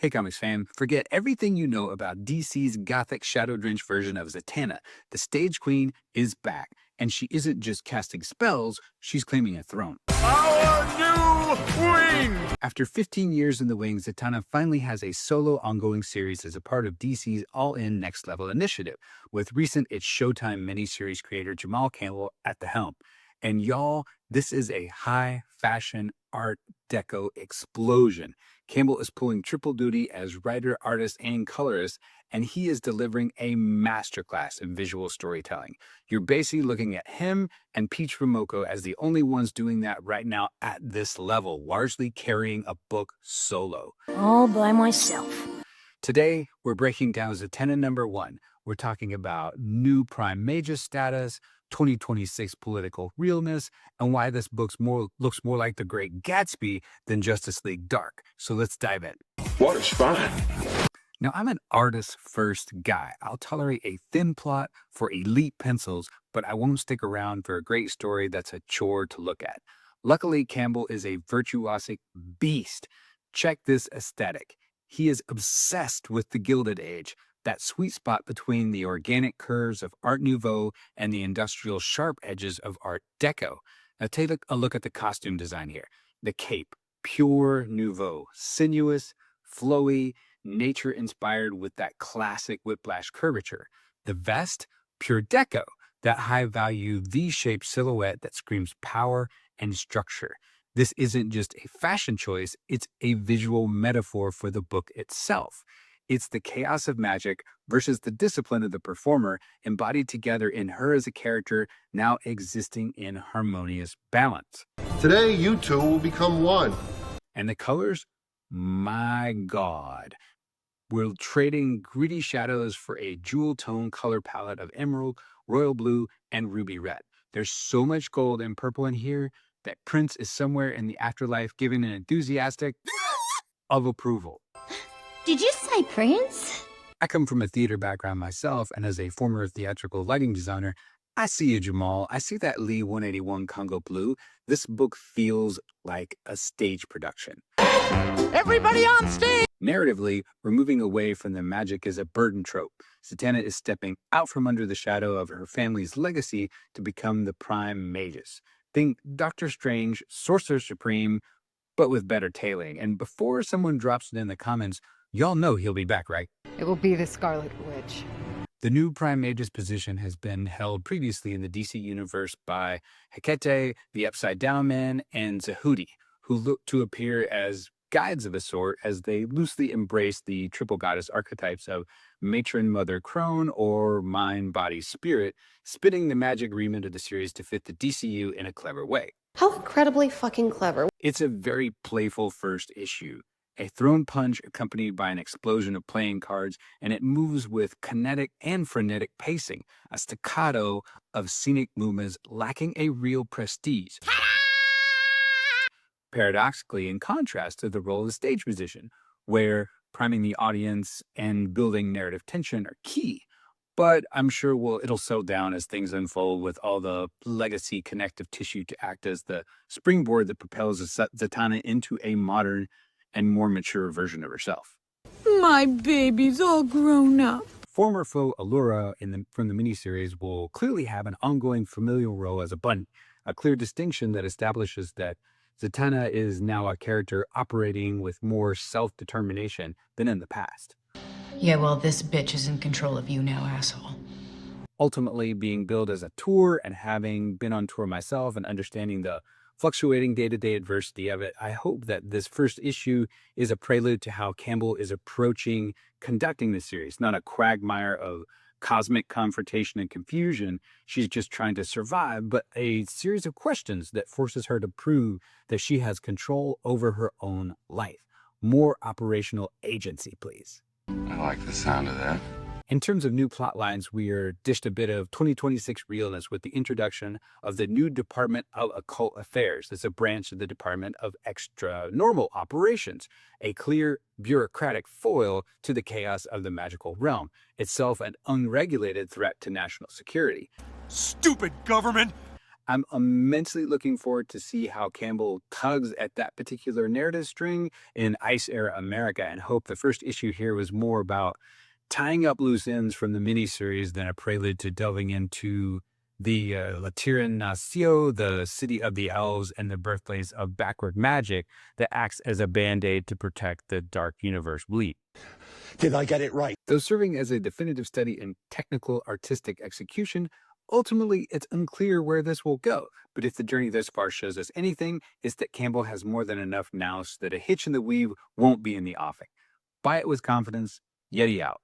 Hey Comics fam, forget everything you know about DC's Gothic shadow-drenched version of Zatanna. The Stage Queen is back, and she isn't just casting spells, she's claiming a throne. Our new queen! After 15 years in the wings, Zatanna finally has a solo ongoing series as a part of DC's all-in Next Level initiative, with recent It's Showtime miniseries creator Jamal Campbell at the helm. And y'all, this is a high-fashion Art Deco explosion. Campbell is pulling triple duty as writer, artist, and colorist, and he is delivering a masterclass in visual storytelling. You're basically looking at him and Peach Momoko as the only ones doing that right now at this level, largely carrying a book solo. All by myself. Today, we're breaking down Zatanna #1. We're talking about new Prime Magus status, 2026 political realness, and why this book looks more like The Great Gatsby than Justice League Dark. So let's dive in. Water's fine. Now, I'm an artist-first guy. I'll tolerate a thin plot for elite pencils, but I won't stick around for a great story that's a chore to look at. Luckily, Campbell is a virtuosic beast. Check this aesthetic. He is obsessed with the Gilded Age, that sweet spot between the organic curves of Art Nouveau and the industrial sharp edges of Art Deco. Now take a look at the costume design here. The cape, pure Nouveau, sinuous, flowy, nature-inspired with that classic whiplash curvature. The vest, pure Deco, that high-value V-shaped silhouette that screams power and structure. This isn't just a fashion choice, it's a visual metaphor for the book itself. It's the chaos of magic versus the discipline of the performer embodied together in her as a character now existing in harmonious balance. Today, you two will become one. And the colors? My God. We're trading gritty shadows for a jewel tone color palette of emerald, royal blue, and ruby red. There's so much gold and purple in here that Prince is somewhere in the afterlife giving an enthusiastic of approval. Did you say Prince? I come from a theater background myself, and as a former theatrical lighting designer, I see you, Jamal. I see that Lee 181 Congo Blue. This book feels like a stage production. Everybody on stage! Narratively, we're moving away from the magic as a burden trope. Zatanna is stepping out from under the shadow of her family's legacy to become the Prime Magus. Think Doctor Strange, Sorcerer Supreme, but with better tailoring. And before someone drops it in the comments, y'all know he'll be back, right? It will be the Scarlet Witch. The new Prime Magus position has been held previously in the DC universe by Hecate, the Upside Down Man, and Zahudi, who look to appear as guides of a sort as they loosely embrace the triple goddess archetypes of matron, mother, crone, or mind, body, spirit, spinning the magic remit of the series to fit the DCU in a clever way. How incredibly fucking clever. It's a very playful first issue. A thrown punch accompanied by an explosion of playing cards, and it moves with kinetic and frenetic pacing, a staccato of scenic movements lacking a real prestige. Paradoxically, in contrast to the role of the stage musician, where priming the audience and building narrative tension are key. But I'm sure it'll settle down as things unfold with all the legacy connective tissue to act as the springboard that propels Zatanna into a modern and more mature version of herself. My baby's all grown up. Former foe Allura from the miniseries will clearly have an ongoing familial role as a bunny, a clear distinction that establishes that Zatanna is now a character operating with more self-determination than in the past. Yeah, well, this bitch is in control of you now, asshole. Ultimately, being billed as a tour and having been on tour myself and understanding the fluctuating day-to-day adversity of it, I hope that this first issue is a prelude to how Campbell is approaching conducting the series, not a quagmire of cosmic confrontation and confusion. She's just trying to survive, but a series of questions that forces her to prove that she has control over her own life. More operational agency, please. I like the sound of that. In terms of new plot lines, we are dished a bit of 2026 realness with the introduction of the new Department of Occult Affairs. That's a branch of the Department of Extra Normal Operations, a clear bureaucratic foil to the chaos of the magical realm, itself an unregulated threat to national security. Stupid government! I'm immensely looking forward to see how Campbell tugs at that particular narrative string in Ice Era America, and hope the first issue here was more about tying up loose ends from the miniseries than a prelude to delving into the Llatiren Nacio, the city of the elves and the birthplace of backward magic that acts as a band-aid to protect the dark universe bleed. Did I get it right? Though serving as a definitive study in technical artistic execution, ultimately it's unclear where this will go. But if the journey thus far shows us anything, it's that Campbell has more than enough now so that a hitch in the weave won't be in the offing. Buy it with confidence. Yeti out.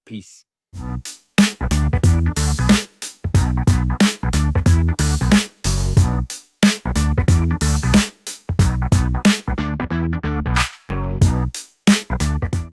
Peace.